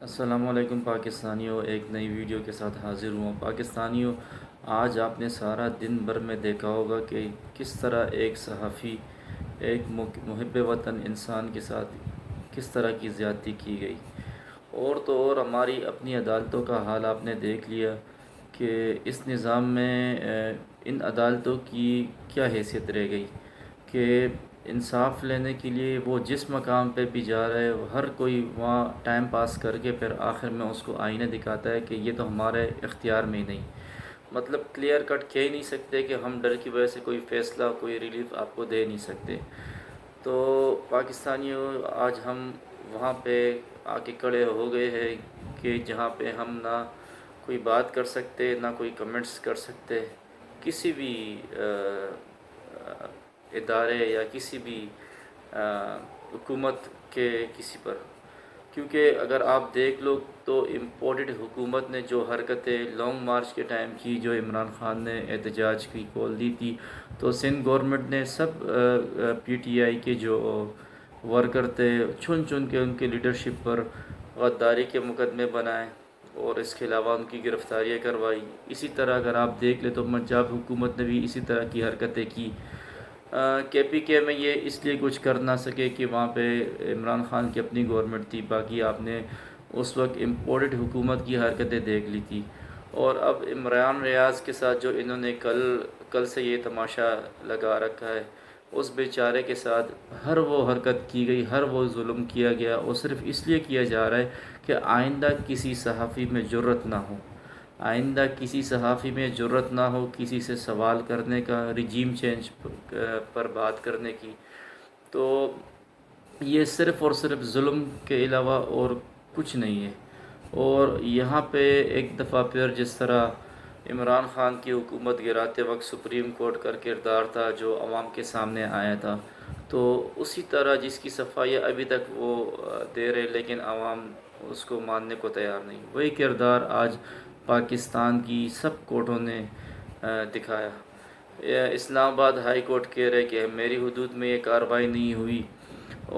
السلام علیکم پاکستانیوں، ایک نئی ویڈیو کے ساتھ حاضر ہوں پاکستانیوں۔ آج آپ نے سارا دن بھر میں دیکھا ہوگا کہ کس طرح ایک صحافی، ایک محب وطن انسان کے ساتھ کس طرح کی زیادتی کی گئی، اور تو اور ہماری اپنی عدالتوں کا حال آپ نے دیکھ لیا کہ اس نظام میں ان عدالتوں کی کیا حیثیت رہ گئی کہ انصاف لینے کے لیے وہ جس مقام پہ بھی جا رہا ہے ہر کوئی وہاں ٹائم پاس کر کے پھر آخر میں اس کو آئینہ دکھاتا ہے کہ یہ تو ہمارے اختیار میں ہی نہیں، مطلب کلیئر کٹ کہہ نہیں سکتے کہ ہم ڈر کی وجہ سے کوئی فیصلہ کوئی ریلیف آپ کو دے نہیں سکتے۔ تو پاکستانیوں، آج ہم وہاں پہ آ کے کھڑے ہو گئے ہیں کہ جہاں پہ ہم نہ کوئی بات کر سکتے، نہ کوئی کمنٹس کر سکتے کسی بھی ادارے یا کسی بھی حکومت کے کسی پر، کیونکہ اگر آپ دیکھ لو تو امپورٹڈ حکومت نے جو حرکتیں لانگ مارچ کے ٹائم کی، جو عمران خان نے احتجاج کی کال دی تھی، تو سندھ گورنمنٹ نے سب پی ٹی آئی کے جو ورکر تھے چن چن کے ان کے لیڈرشپ پر غداری کے مقدمے بنائے اور اس کے علاوہ ان کی گرفتاریاں کروائی۔ اسی طرح اگر آپ دیکھ لیں تو پنجاب حکومت نے بھی اسی طرح کی حرکتیں کی۔ کے پی کے میں یہ اس لیے کچھ کر نہ سکے کہ وہاں پہ عمران خان کی اپنی گورنمنٹ تھی، باقی آپ نے اس وقت امپورٹڈ حکومت کی حرکتیں دیکھ لی تھی۔ اور اب عمران ریاض کے ساتھ جو انہوں نے کل سے یہ تماشا لگا رکھا ہے، اس بیچارے کے ساتھ ہر وہ حرکت کی گئی، ہر وہ ظلم کیا گیا، اور صرف اس لیے کیا جا رہا ہے کہ آئندہ کسی صحافی میں جرأت نہ ہو، آئندہ کسی صحافی میں جرأت نہ ہو کسی سے سوال کرنے کا، رجیم چینج پر بات کرنے کی۔ تو یہ صرف اور صرف ظلم کے علاوہ اور کچھ نہیں ہے۔ اور یہاں پہ ایک دفعہ پھر جس طرح عمران خان کی حکومت گراتے وقت سپریم کورٹ کا کردار تھا جو عوام کے سامنے آیا تھا، تو اسی طرح جس کی صفائی ابھی تک وہ دے رہے لیکن عوام اس کو ماننے کو تیار نہیں، وہی کردار آج پاکستان کی سب کورٹوں نے دکھایا۔ اسلام آباد ہائی کورٹ کہہ رہے کہ میری حدود میں یہ کارروائی نہیں ہوئی،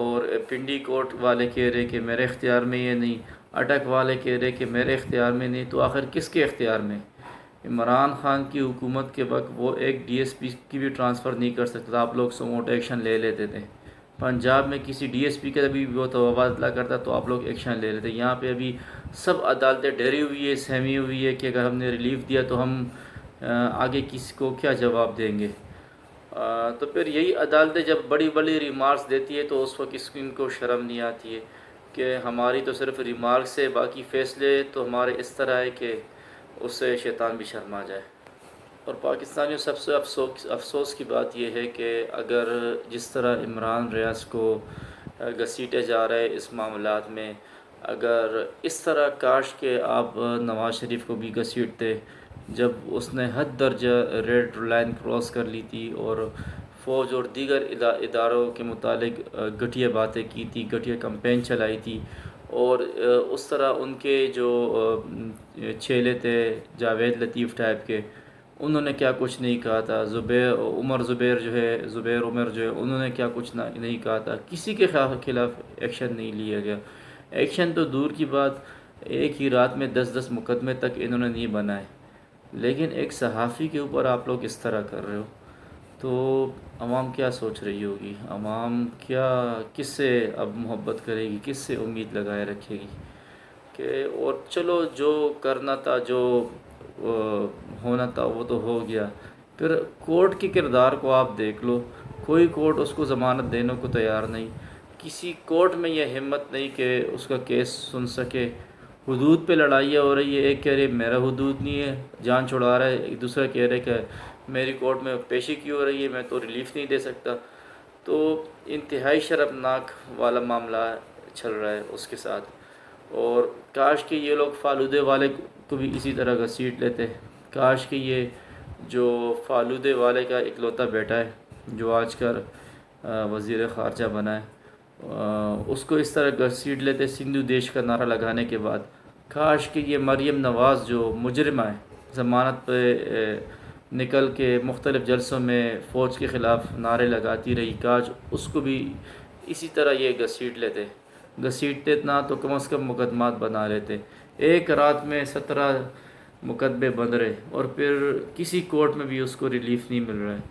اور پنڈی کورٹ والے کہہ رہے کہ میرے اختیار میں یہ نہیں، اٹک والے کہہ رہے کہ میرے اختیار میں نہیں، تو آخر کس کے اختیار میں؟ عمران خان کی حکومت کے وقت وہ ایک ڈی ایس پی کی بھی ٹرانسفر نہیں کر سکتا، آپ لوگ سموٹ ایکشن لے لیتے تھے۔ پنجاب میں کسی ڈی ایس پی کا بھی وہ تبادلہ کرتا تو آپ لوگ ایکشن لے لیتے۔ یہاں پہ ابھی سب عدالتیں ڈری ہوئی ہے، سہمی ہوئی ہے کہ اگر ہم نے ریلیف دیا تو ہم آگے کسی کو کیا جواب دیں گے۔ تو پھر یہی عدالتیں جب بڑی بڑی ریمارکس دیتی ہے تو اس وقت ان کو شرم نہیں آتی ہے کہ ہماری تو صرف ریمارکس ہے، باقی فیصلے تو ہمارے اس طرح ہے کہ اس سے شیطان بھی شرما جائے۔ اور پاکستانیوں، سب سے افسوس کی بات یہ ہے کہ اگر جس طرح عمران ریاض کو گھسیٹے جا رہے اس معاملات میں، اگر اس طرح کاش کہ آپ نواز شریف کو بھی گھسیٹتے جب اس نے حد درجہ ریڈ لائن کراس کر لی تھی اور فوج اور دیگر اداروں کے متعلق گھٹیا باتیں کی تھی، گھٹیا کمپین چلائی تھی، اور اس طرح ان کے جو چیلے تھے جاوید لطیف ٹائپ کے، انہوں نے کیا کچھ نہیں کہا تھا، زبیر عمر جو ہے انہوں نے کیا کچھ نہیں کہا تھا، کسی کے خلاف ایکشن نہیں لیا گیا۔ ایکشن تو دور کی بات، ایک ہی رات میں 10 مقدمے تک انہوں نے نہیں بنائے، لیکن ایک صحافی کے اوپر آپ لوگ اس طرح کر رہے ہو تو عوام کیا سوچ رہی ہوگی؟ عوام کیا کس سے اب محبت کرے گی، کس سے امید لگائے رکھے گی؟ کہ اور چلو جو کرنا تھا، جو ہونا تھا وہ تو ہو گیا۔ پھر کورٹ کے کردار کو آپ دیکھ لو، کوئی کورٹ اس کو ضمانت دینے کو تیار نہیں، کسی کورٹ میں یہ ہمت نہیں کہ اس کا کیس سن سکے۔ حدود پہ لڑائیاں ہو رہی ہے، ایک کہہ رہے میرا حدود نہیں ہے، جان چھڑا رہا ہے، ایک دوسرا کہہ رہے کہ میری کورٹ میں پیشی کیوں ہو رہی ہے، میں تو ریلیف نہیں دے سکتا۔ تو انتہائی شرمناک والا معاملہ چل رہا ہے اس کے ساتھ۔ اور کاش کہ یہ لوگ فالودے والے کو بھی اسی طرح گھسیٹ لیتے، کاش کہ یہ جو فالودے والے کا اکلوتا بیٹا ہے جو آج کل وزیر خارجہ بنا ہے، اس کو اس طرح گھسیٹ لیتے سندھو دیش کا نعرہ لگانے کے بعد۔ کاش کہ یہ مریم نواز جو مجرمہ ہے، ضمانت پہ نکل کے مختلف جلسوں میں فوج کے خلاف نعرے لگاتی رہی، کاش اس کو بھی اسی طرح یہ گھسیٹ لیتے۔ گھسیٹتے نہ تو کم از کم مقدمات بنا لیتے. ایک رات میں 17 مقدمے بن رہے اور پھر کسی کورٹ میں بھی اس کو ریلیف نہیں مل رہا ہے.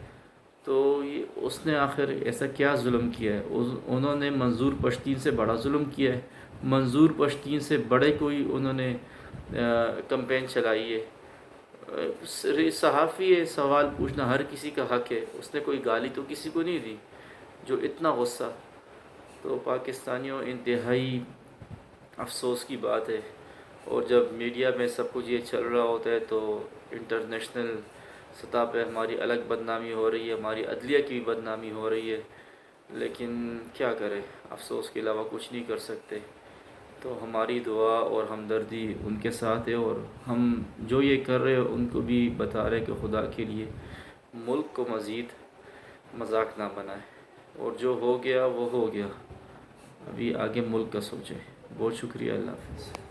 تو اس نے آخر ایسا کیا ظلم کیا ہے؟ انہوں نے منظور پشتین سے بڑا ظلم کیا ہے. منظور پشتین سے بڑے کوئی انہوں نے کمپین چلائی ہے. صحافی ہے، سوال پوچھنا ہر کسی کا حق ہے. اس نے کوئی گالی تو کسی کو نہیں دی. جو اتنا غصہ، تو پاکستانیوں انتہائی افسوس کی بات ہے. اور جب میڈیا میں سب کچھ یہ چل رہا ہوتا ہے تو انٹرنیشنل سطح پہ ہماری الگ بدنامی ہو رہی ہے، ہماری عدلیہ کی بھی بدنامی ہو رہی ہے. لیکن کیا کریں، افسوس کے علاوہ کچھ نہیں کر سکتے. تو ہماری دعا اور ہمدردی ان کے ساتھ ہے، اور ہم جو یہ کر رہے ہیں ان کو بھی بتا رہے کہ خدا کے لیے ملک کو مزید مذاق نہ بنائے. اور جو ہو گیا وہ ہو گیا، ابھی آگے ملک کا سوچیں. بہت شکریہ. اللہ حافظ.